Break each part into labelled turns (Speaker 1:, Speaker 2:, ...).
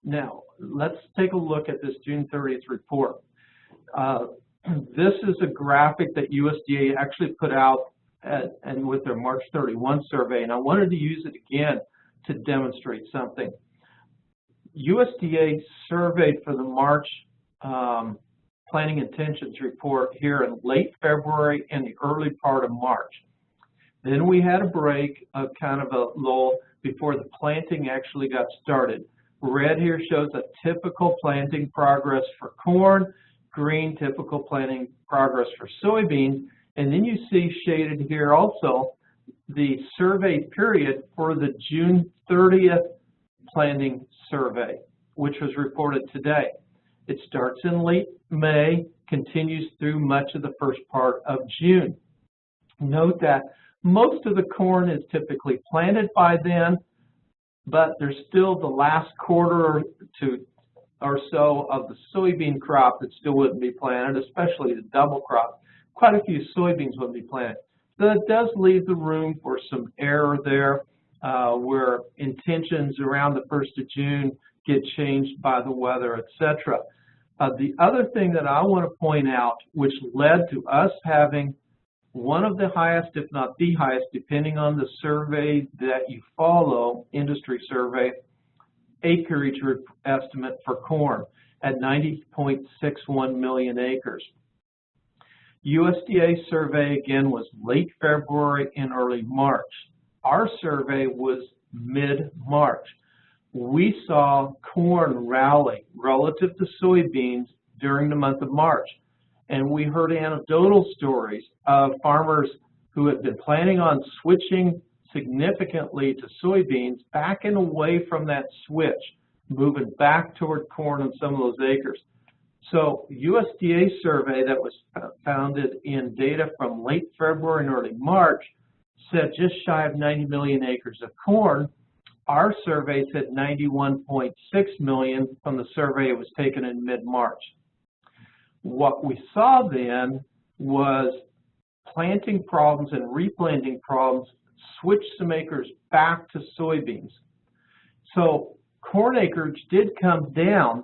Speaker 1: Now, let's take a look at this June 30th report. This is a graphic that USDA actually put out and with their March 31 survey, and I wanted to use it again to demonstrate something. USDA surveyed for the March planting intentions report here in late February and the early part of March. Then we had a break of kind of a lull before the planting actually got started. Red here shows a typical planting progress for corn, green typical planting progress for soybeans, and then you see shaded here also the survey period for the June 30th planting survey, which was reported today. It starts in late May, continues through much of the first part of June. Note that most of the corn is typically planted by then, but there's still the last quarter or so of the soybean crop that still wouldn't be planted, especially the double crop. Quite a few soybeans wouldn't be planted. So that does leave the room for some error there, where intentions around the 1st of June get changed by the weather, etc. The other thing that I want to point out, which led to us having one of the highest, if not the highest, depending on the survey that you follow, industry survey, acreage estimate for corn at 90.61 million acres. USDA survey again was late February and early March. Our survey was mid-March. We saw corn rally relative to soybeans during the month of March. And we heard anecdotal stories of farmers who had been planning on switching significantly to soybeans, backing away from that switch, moving back toward corn on some of those acres. So USDA survey that was founded in data from late February and early March said just shy of 90 million acres of corn. Our survey said 91.6 million from the survey that was taken in mid-March. What we saw then was planting problems and replanting problems switched some acres back to soybeans. So corn acreage did come down,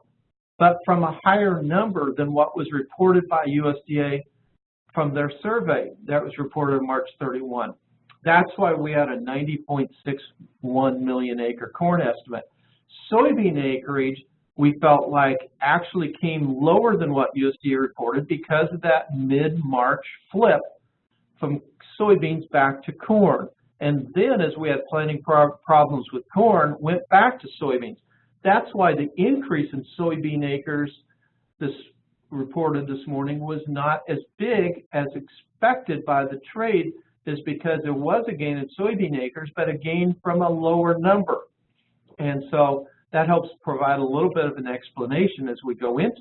Speaker 1: but from a higher number than what was reported by USDA from their survey that was reported on March 31. That's why we had a 90.61 million acre corn estimate. Soybean acreage, we felt like actually came lower than what USDA reported because of that mid-March flip from soybeans back to corn. And then as we had planting problems with corn, went back to soybeans. That's why the increase in soybean acres reported this morning was not as big as expected by the trade, is because there was a gain in soybean acres, but a gain from a lower number. And so that helps provide a little bit of an explanation as we go into